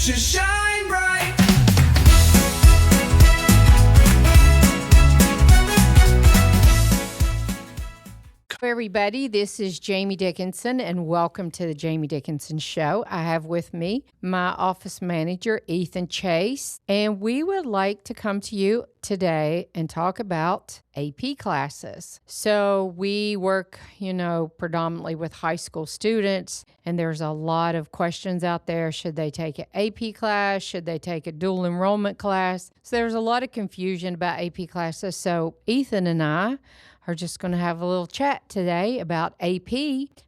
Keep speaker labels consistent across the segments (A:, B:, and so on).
A: future shine bright.
B: Everybody, this is Jamie Dickenson, and welcome to the Jamie Dickenson Show. I have with me my office manager, Ethan Chase, and we would like to come to you today and talk about AP classes. So we work, predominantly with high school students, and there's a lot of questions out there. Should they take an AP class? Should they take a dual enrollment class? So there's a lot of confusion about AP classes. So Ethan and I are just going to have a little chat today about AP,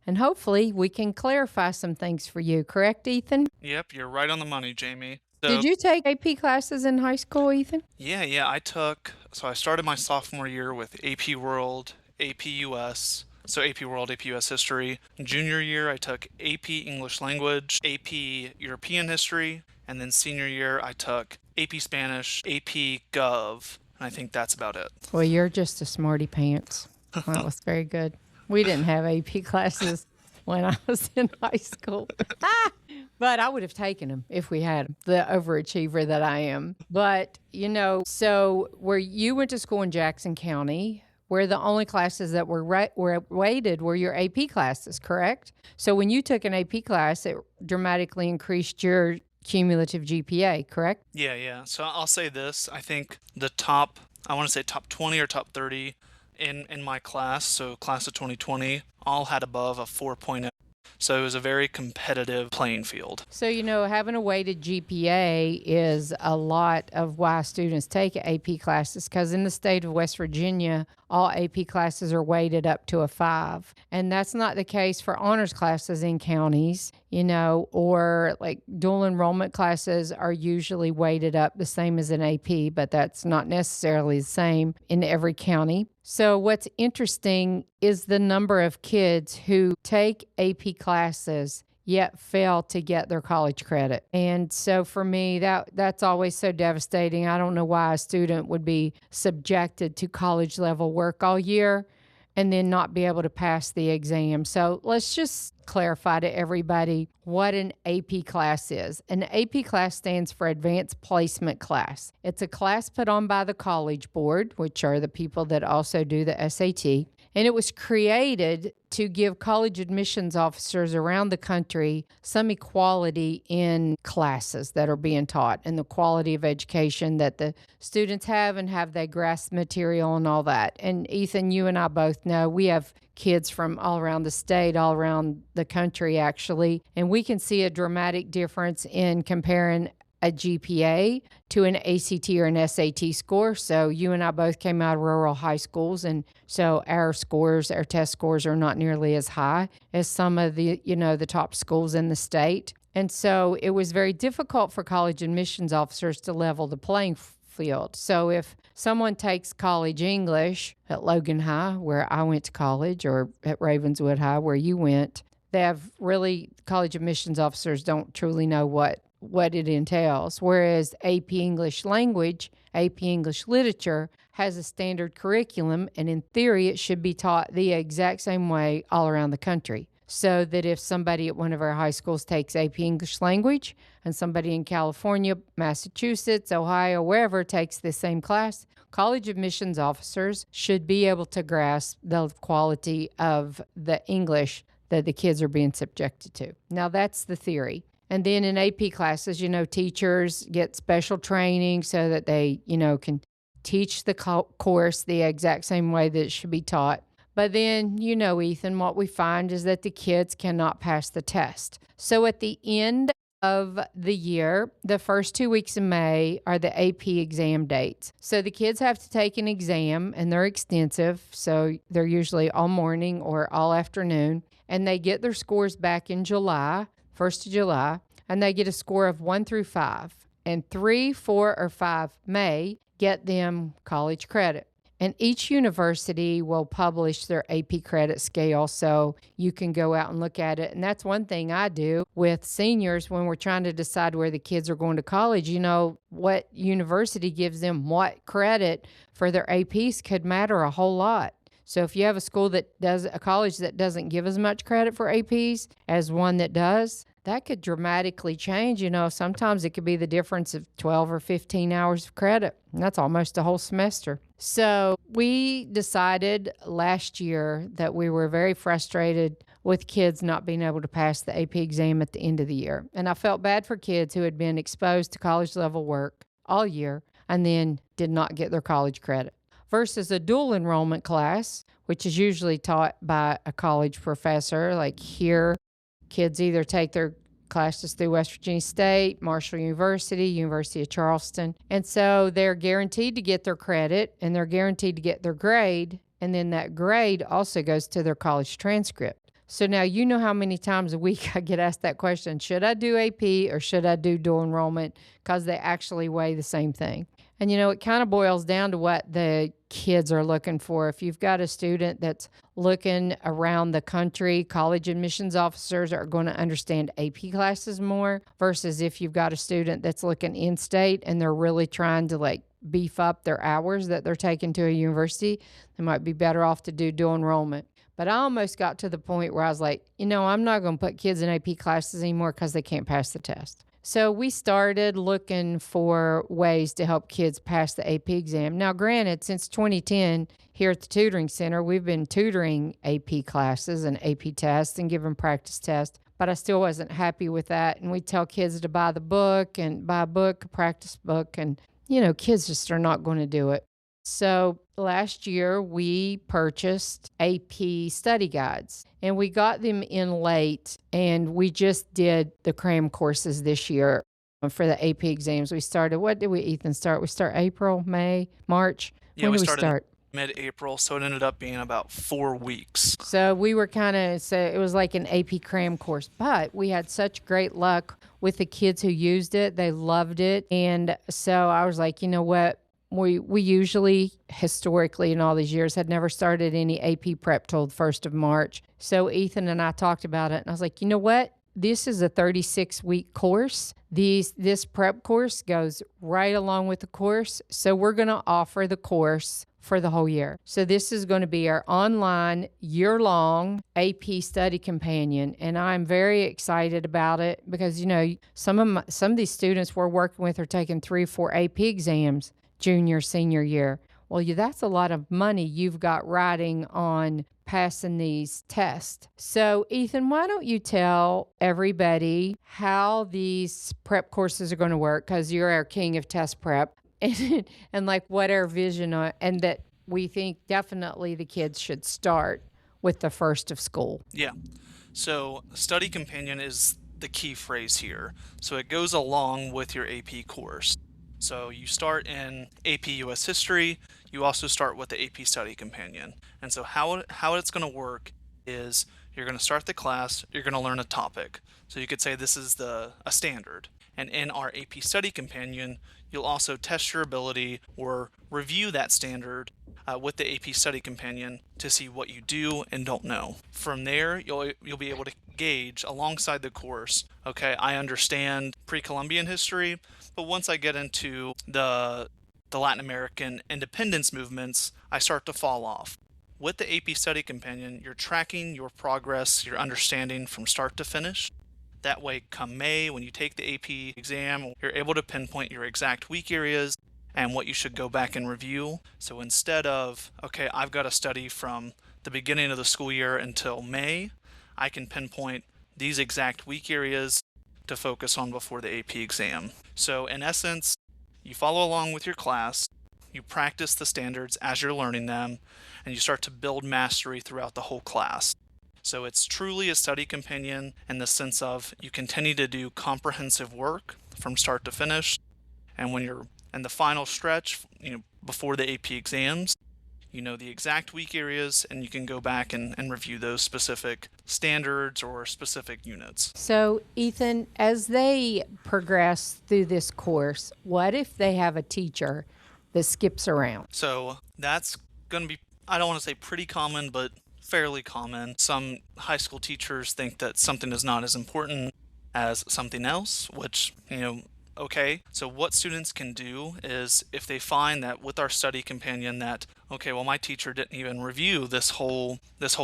B: and hopefully we can clarify some things for you. Correct, Ethan?
C: Yep, you're right on the money, Jamie.
B: Did you take AP classes in high school, Ethan?
C: Yeah, I started my sophomore year with AP World, AP US, so AP World, AP US History. Junior year, I took AP English Language, AP European History, and then senior year, I took AP Spanish, AP Gov, and I think that's about it.
B: Well, you're just a smarty pants. That was very good. We didn't have AP classes when I was in high school. But I would have taken them if we had them, the overachiever that I am. But, so where you went to school in Jackson County, where the only classes that were weighted were your AP classes, correct? So when you took an AP class, it dramatically increased your cumulative GPA, correct?
C: Yeah. So I'll say this. I think the top 20 or top 30 in my class, so class of 2020, all had above a 4.0. So it was a very competitive playing field.
B: So, having a weighted GPA is a lot of why students take AP classes, because in the state of West Virginia, all AP classes are weighted up to a 5. And that's not the case for honors classes in counties, or like dual enrollment classes are usually weighted up the same as an AP, but that's not necessarily the same in every county. So what's interesting is the number of kids who take AP classes yet fail to get their college credit. And so for me, that's always so devastating. I don't know why a student would be subjected to college level work all year and then not be able to pass the exam. So let's just clarify to everybody what an AP class is. An AP class stands for Advanced Placement Class. It's a class put on by the College Board, which are the people that also do the SAT. And it was created to give college admissions officers around the country some equality in classes that are being taught and the quality of education that the students have and have they grasp material and all that. And Ethan, you and I both know we have kids from all around the state, all around the country actually, and we can see a dramatic difference in comparing a GPA to an ACT or an SAT score. So you and I both came out of rural high schools, and so our test scores are not nearly as high as some of the, the top schools in the state. And so it was very difficult for college admissions officers to level the playing field. So if someone takes college English at Logan High, where I went to college, or at Ravenswood High, where you went, college admissions officers don't truly know what it entails. Whereas AP English Language, AP English Literature has a standard curriculum, and in theory, it should be taught the exact same way all around the country. So that if somebody at one of our high schools takes AP English Language and somebody in California, Massachusetts, Ohio, wherever takes the same class, college admissions officers should be able to grasp the quality of the English that the kids are being subjected to. Now, that's the theory. And then in AP classes, teachers get special training so that they, can teach the course the exact same way that it should be taught. But then, Ethan, what we find is that the kids cannot pass the test. So at the end of the year, the first 2 weeks of May are the AP exam dates. So the kids have to take an exam, and they're extensive. So they're usually all morning or all afternoon. And they get their scores back in July, 1st of July, and they get a score of 1 through 5. And 3, 4, or 5 may get them college credit. And each university will publish their AP credit scale, so you can go out and look at it. And that's one thing I do with seniors when we're trying to decide where the kids are going to college. What university gives them what credit for their APs could matter a whole lot. So if you have a college that doesn't give as much credit for APs as one that does, that could dramatically change. Sometimes it could be the difference of 12 or 15 hours of credit. And that's almost a whole semester. So we decided last year that we were very frustrated with kids not being able to pass the AP exam at the end of the year. And I felt bad for kids who had been exposed to college level work all year and then did not get their college credit. Versus a dual enrollment class, which is usually taught by a college professor. Like here, kids either take their classes through West Virginia State, Marshall University, University of Charleston. And so they're guaranteed to get their credit and they're guaranteed to get their grade. And then that grade also goes to their college transcript. So now you know how many times a week I get asked that question, should I do AP or should I do dual enrollment? Because they actually weigh the same thing. And it kind of boils down to what the kids are looking for. If you've got a student that's looking around the country, college admissions officers are going to understand AP classes more versus if you've got a student that's looking in-state and they're really trying to beef up their hours that they're taking to a university, they might be better off to do dual enrollment. But I almost got to the point where I was like, I'm not going to put kids in AP classes anymore because they can't pass the test. So we started looking for ways to help kids pass the AP exam. Now, granted, since 2010, here at the Tutoring Center, we've been tutoring AP classes and AP tests and giving practice tests, but I still wasn't happy with that. And we tell kids to buy the book and buy a book, a practice book, and, kids just are not going to do it. So last year, we purchased AP study guides, and we got them in late, and we just did the cram courses this year for the AP exams. We started, what did we, Ethan, start? We start April, May, March?
C: Yeah,
B: when
C: we
B: did we
C: started
B: start?
C: mid-April, so it ended up being about 4 weeks.
B: So we were so it was like an AP cram course, but we had such great luck with the kids who used it. They loved it. And so I was like, you know what? We usually, historically, in all these years, had never started any AP prep till the 1st of March. So Ethan and I talked about it, and I was like, you know what? This is a 36-week course. This prep course goes right along with the course. So we're going to offer the course for the whole year. So this is going to be our online year-long AP study companion, and I'm very excited about it because some of these students we're working with are taking 3 or 4 AP exams junior, senior year. Well, that's a lot of money you've got riding on passing these tests. So, Ethan, why don't you tell everybody how these prep courses are going to work, because you're our king of test prep, and what our vision are, and that we think definitely the kids should start with the first of school.
C: Yeah. So, study companion is the key phrase here. So it goes along with your AP course. So you start in AP US History, you also start with the AP Study Companion. And so how it's going to work is you're going to start the class, you're going to learn a topic. So you could say this is a standard. And in our AP Study Companion, you'll also test your ability or review that standard with the AP Study Companion to see what you do and don't know. From there, you'll be able to gauge alongside the course, okay, I understand pre-Columbian history, but once I get into the Latin American independence movements, I start to fall off. With the AP Study Companion, you're tracking your progress, your understanding from start to finish. That way, come May, when you take the AP exam, you're able to pinpoint your exact weak areas and what you should go back and review. So instead of, okay, I've got to study from the beginning of the school year until May, I can pinpoint these exact weak areas to focus on before the AP exam. So in essence, you follow along with your class, you practice the standards as you're learning them, and you start to build mastery throughout the whole class. So it's truly a study companion in the sense of you continue to do comprehensive work from start to finish, and when you're in the final stretch, before the AP exams, you know the exact weak areas, and you can go back and review those specific standards or specific units.
B: So, Ethan, as they progress through this course, what if they have a teacher that skips around?
C: So that's going to be, I don't want to say pretty common, but fairly common. Some high school teachers think that something is not as important as something else, which, okay. So what students can do is if they find that with our study companion that, okay, well, my teacher didn't even review this whole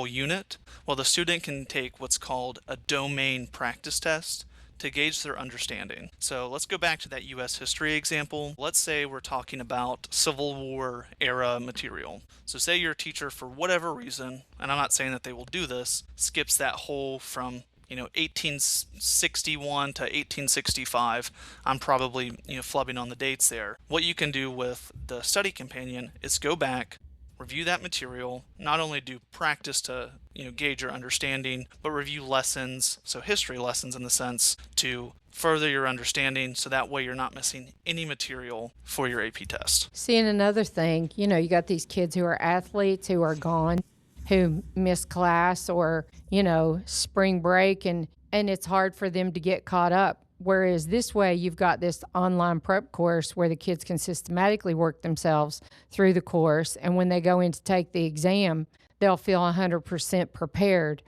C: unit, well, the student can take what's called a domain practice test. to gauge their understanding. So let's go back to that U.S. history example. Let's say we're talking about Civil War era material. So say your teacher, for whatever reason, and I'm not saying that they will do this, skips that whole from 1861 to 1865. I'm probably, flubbing on the dates there. What you can do with the study companion is go back, review that material, not only do practice to, gauge your understanding, but review lessons, so history lessons in the sense, to further your understanding so that way you're not missing any material for your AP test.
B: Seeing another thing, you got these kids who are athletes who are gone, who miss class or, spring break, and it's hard for them to get caught up. Whereas this way, you've got this online prep course where the kids can systematically work themselves through the course. And when they go in to take the exam, they'll feel 100% prepared.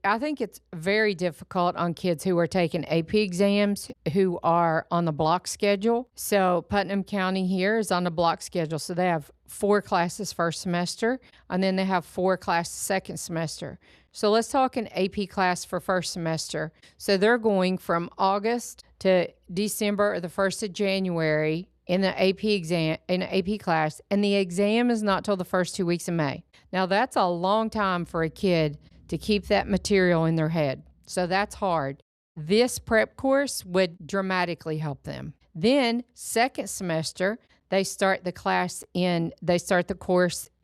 B: I think it's very difficult on kids who are taking AP exams who are on the block schedule. So Putnam County here is on the block schedule. So they have 4 classes first semester, and then they have 4 classes second semester. So let's talk an AP class for first semester. So they're going from August to December or the 1st of January in the AP exam, in an AP class, and the exam is not till the first 2 weeks of May. Now that's a long time for a kid to keep that material in their head. So that's hard. This prep course would dramatically help them. Then second semester, they start the course,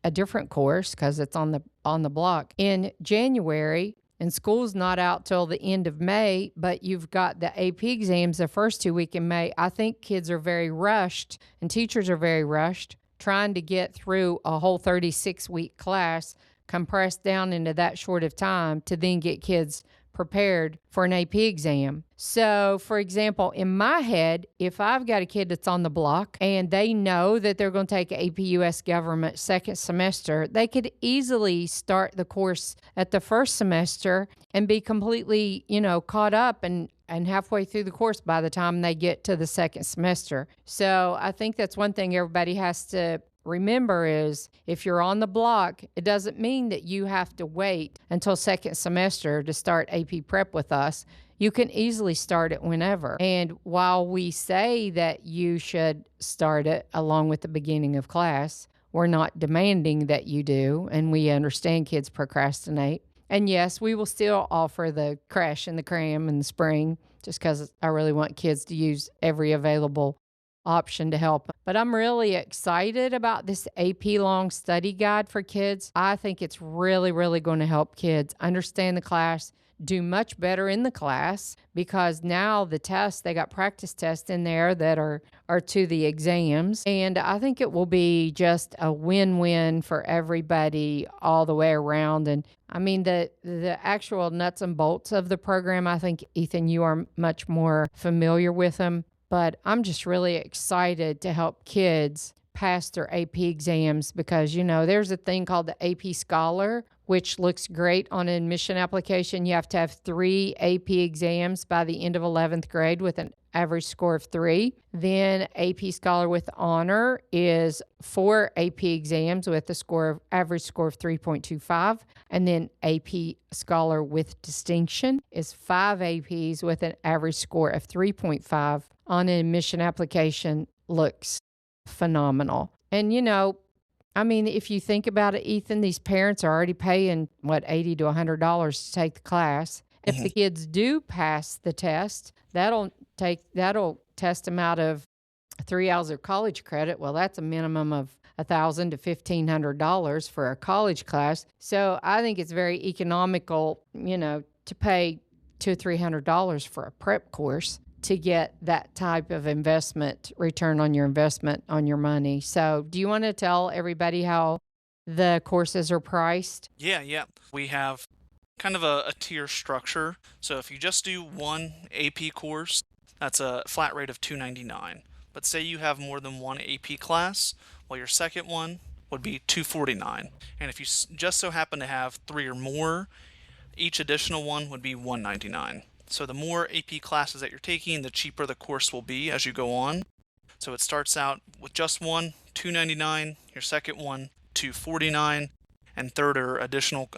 B: a different course because it's on the block in January, and school's not out till the end of May, but you've got the AP exams the first 2 weeks in May. I think kids are very rushed and teachers are very rushed trying to get through a whole 36-week class compressed down into that short of time to then get kids prepared for an AP exam. So, for example, in my head, if I've got a kid that's on the block and they know that they're going to take AP US Government second semester, they could easily start the course at the first semester and be completely, caught up and halfway through the course by the time they get to the second semester. So I think that's one thing everybody has to remember is if you're on the block, it doesn't mean that you have to wait until second semester to start AP prep with us. You can easily start it whenever. And while we say that you should start it along with the beginning of class, we're not demanding that you do, and we understand kids procrastinate. And yes, we will still offer the crash and the cram in the spring just because I really want kids to use every available option to help. But I'm really excited about this AP Long Study Guide for kids. I think it's really, really going to help kids understand the class, do much better in the class, because now the tests, they got practice tests in there that are to the exams. And I think it will be just a win-win for everybody all the way around. And I mean, the actual nuts and bolts of the program, I think, Ethan, you are much more familiar with them. But I'm just really excited to help kids pass their AP exams because, there's a thing called the AP Scholar, which looks great on an admission application. You have to have 3 AP exams by the end of 11th grade with an average score of 3. Then AP Scholar with Honor is 4 AP exams with a average score of 3.25. And then AP Scholar with Distinction is 5 APs with an average score of 3.5 on an admission application. Looks phenomenal. And, if you think about it, Ethan, these parents are already paying, $80 to $100 to take the class. If the kids do pass the test, that'll test them out of 3 hours of college credit. Well, that's a minimum of $1,000 to $1,500 for a college class. So I think it's very economical, to pay $200 or $300 for a prep course to get that type of return on your investment on your money. So do you want to tell everybody how the courses are priced?
C: Yeah. We have kind of a tier structure. So if you just do one AP course, that's a flat rate of $299. But say you have more than one AP class, well, your second one would be $249. And if you just so happen to have 3 or more, each additional one would be $199. So the more AP classes that you're taking, the cheaper the course will be as you go on. So it starts out with just one, $299, your second one, $249, and third or additional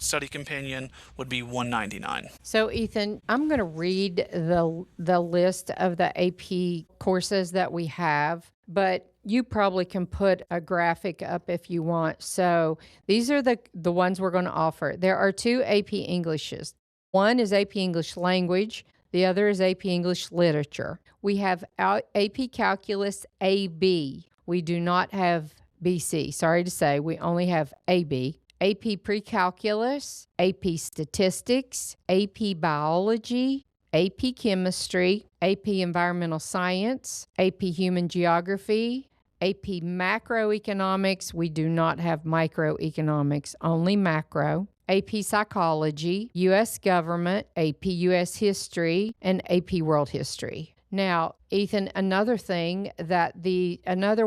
C: study companion would be $199.
B: So, Ethan, I'm going to read the list of the AP courses that we have, but you probably can put a graphic up if you want. So, these are the ones we're going to offer. There are two AP Englishes. One is AP English Language. The other is AP English Literature. We have AP Calculus AB. We do not have BC. Sorry to say, we only have AB. AP Pre-Calculus, AP Statistics, AP Biology, AP Chemistry, AP Environmental Science, AP Human Geography, AP Macroeconomics. We do not have microeconomics, only macro. AP Psychology, U.S. Government, AP U.S. History, and AP World History. Now, Ethan, another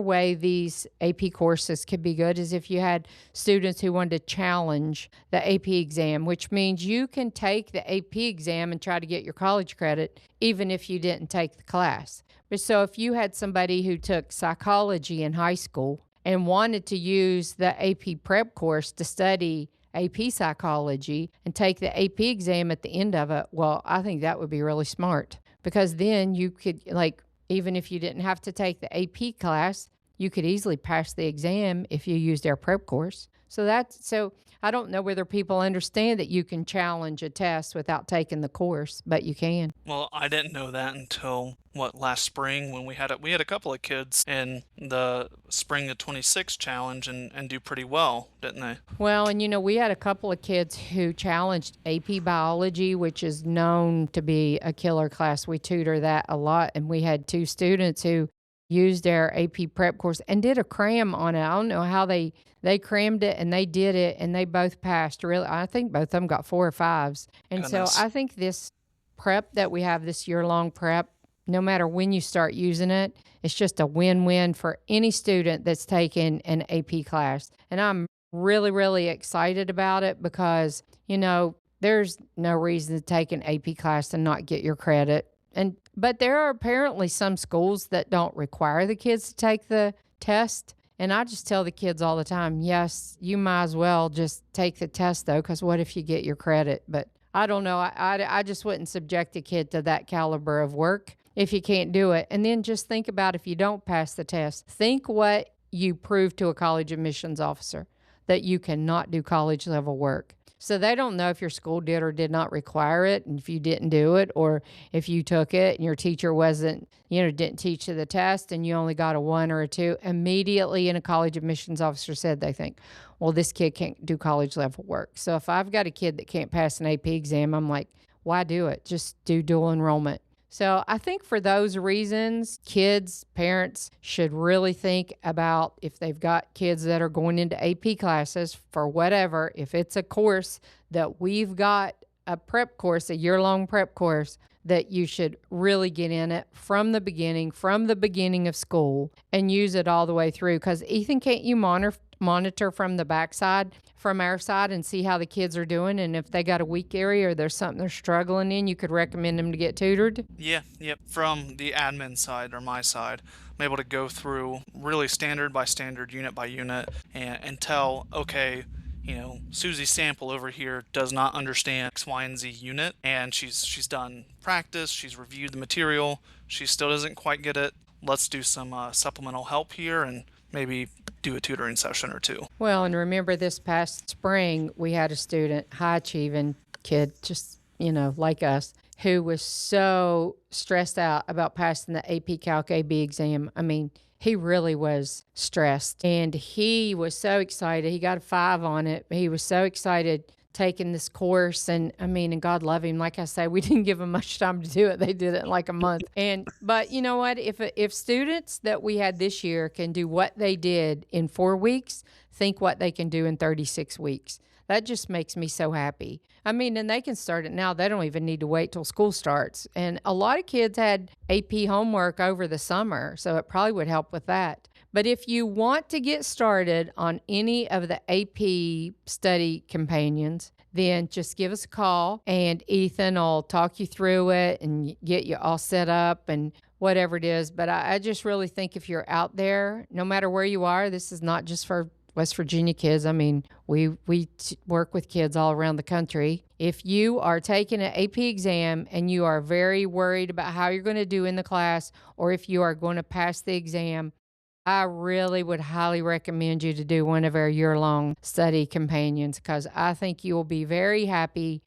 B: way these AP courses could be good is if you had students who wanted to challenge the AP exam, which means you can take the AP exam and try to get your college credit even if you didn't take the class. But so if you had somebody who took psychology in high school and wanted to use the AP prep course to study AP psychology and take the AP exam at the end of it, well, I think that would be really smart. Because then you could, even if you didn't have to take the AP class, you could easily pass the exam if you used our prep course. So I don't know whether people understand that you can challenge a test without taking the course, but you can.
C: Well, I didn't know that until last spring when we had a couple of kids in the spring of 26 challenge and do pretty well, didn't they?
B: Well, and we had a couple of kids who challenged AP Biology, which is known to be a killer class. We tutor that a lot, and we had two students who used their AP prep course and did a cram on it. I don't know how they crammed it, and they did it, and they both passed. Really, I think both of them got 4 or 5s. And
C: Goodness.
B: So I think this prep that we have, this year-long prep, no matter when you start using it, it's just a win-win for any student that's taken an AP class. And I'm really, really excited about it because, there's no reason to take an AP class and not get your credit. But there are apparently some schools that don't require the kids to take the test. And I just tell the kids all the time, yes, you might as well just take the test, though, because what if you get your credit? But I don't know. I just wouldn't subject a kid to that caliber of work if you can't do it. And then just think about if you don't pass the test. Think what you prove to a college admissions officer, that you cannot do college level work. So they don't know if your school did or did not require it, and if you didn't do it, or if you took it and your teacher didn't teach you the test and you only got a 1 or a 2. Immediately, a college admissions officer said they think, well, this kid can't do college level work. So if I've got a kid that can't pass an AP exam, I'm like, why do it? Just do dual enrollment. So I think for those reasons, kids, parents should really think about if they've got kids that are going into AP classes for whatever, if it's a course that we've got a prep course, a year-long prep course, that you should really get in it from the beginning of school and use it all the way through. Because Ethan, can't you monitor from the backside, from our side, and see how the kids are doing? And if they got a weak area or there's something they're struggling in, you could recommend them to get tutored?
C: Yeah, yep. From the admin side or my side, I'm able to go through really standard by standard, unit by unit, and tell, okay, Susie's sample over here does not understand X, Y, and Z unit, and she's done practice, she's reviewed the material, she still doesn't quite get it. Let's do some supplemental help here and maybe do a tutoring session or 2.
B: Well, and remember this past spring, we had a student, high achieving kid, just, like us, who was so stressed out about passing the AP Calc AB exam. I mean, he really was stressed, and he was so excited. He got a 5 on it. He was so excited taking this course, and God love him. Like I say, we didn't give him much time to do it. They did it in like a month. But you know what? If students that we had this year can do what they did in 4 weeks, think what they can do in 36 weeks. That just makes me so happy. And they can start it now. They don't even need to wait till school starts. And a lot of kids had AP homework over the summer, so it probably would help with that. But if you want to get started on any of the AP study companions, then just give us a call, and Ethan will talk you through it and get you all set up and whatever it is. But I just really think if you're out there, no matter where you are, this is not just for West Virginia kids. I mean, we work with kids all around the country. If you are taking an AP exam and you are very worried about how you're going to do in the class, or if you are going to pass the exam, I really would highly recommend you to do one of our year-long study companions, because I think you will be very happy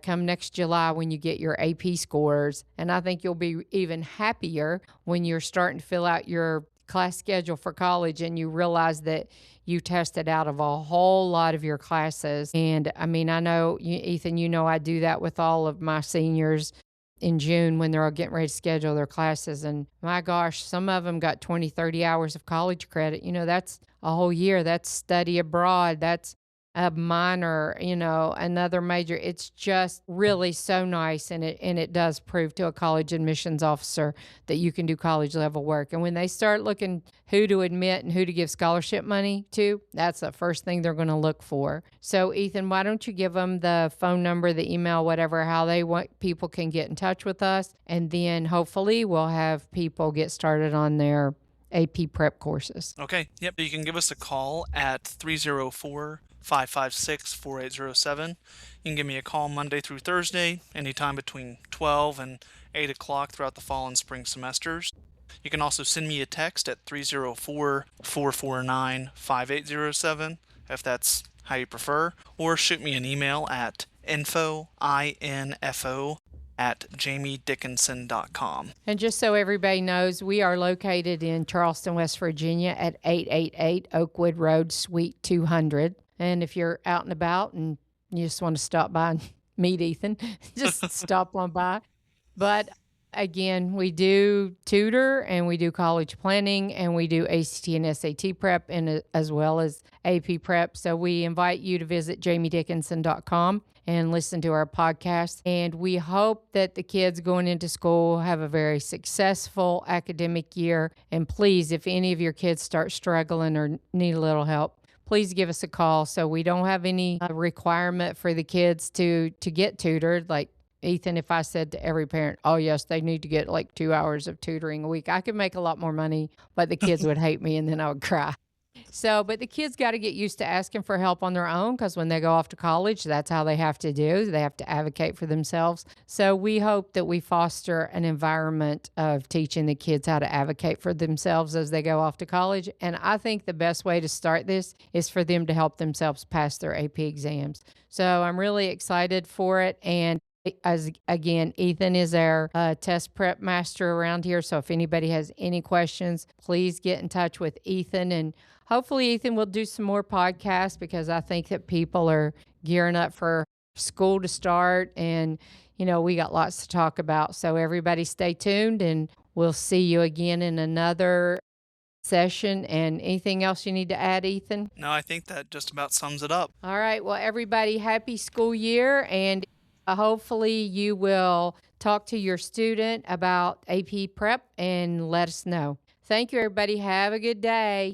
B: come next July when you get your AP scores. And I think you'll be even happier when you're starting to fill out your class schedule for college and you realize that you tested out of a whole lot of your classes. And I mean, I know, Ethan, I do that with all of my seniors in June when they're all getting ready to schedule their classes. And my gosh, some of them got 20, 30 hours of college credit. That's a whole year. That's study abroad. That's a minor, another major. It's just really so nice. And it does prove to a college admissions officer that you can do college level work. And when they start looking who to admit and who to give scholarship money to, that's the first thing they're going to look for. So Ethan, why don't you give them the phone number, the email, whatever, how they want people can get in touch with us. And then hopefully we'll have people get started on their AP prep courses.
C: Okay. Yep. You can give us a call at 304-556-4807. You can give me a call Monday through Thursday, anytime between 12 and 8 o'clock throughout the fall and spring semesters. You can also send me a text at 304-449-5807 if that's how you prefer, or shoot me an email at info@jamiedickenson.com.
B: And just so everybody knows, we are located in Charleston, West Virginia at 888 Oakwood Road, Suite 200. And if you're out and about and you just want to stop by and meet Ethan, just stop on by. But again, we do tutor and we do college planning and we do ACT and SAT prep and as well as AP prep. So we invite you to visit jamiedickenson.com and listen to our podcast. And we hope that the kids going into school have a very successful academic year. And please, if any of your kids start struggling or need a little help, please give us a call. So we don't have any requirement for the kids to get tutored. Like Ethan, if I said to every parent, oh yes, they need to get like 2 hours of tutoring a week, I could make a lot more money, but the kids would hate me and then I would cry. So, but the kids got to get used to asking for help on their own, because when they go off to college, that's how they have to do. They have to advocate for themselves. So we hope that we foster an environment of teaching the kids how to advocate for themselves as they go off to college. And I think the best way to start this is for them to help themselves pass their AP exams. So I'm really excited for it. And again, Ethan is our test prep master around here. So if anybody has any questions, please get in touch with Ethan. And hopefully Ethan will do some more podcasts, because I think that people are gearing up for school to start. And, we got lots to talk about. So everybody stay tuned and we'll see you again in another session. And anything else you need to add, Ethan?
C: No, I think that just about sums it up.
B: All right. Well, everybody, happy school year. And hopefully you will talk to your student about AP prep and let us know. Thank you, everybody. Have a good day.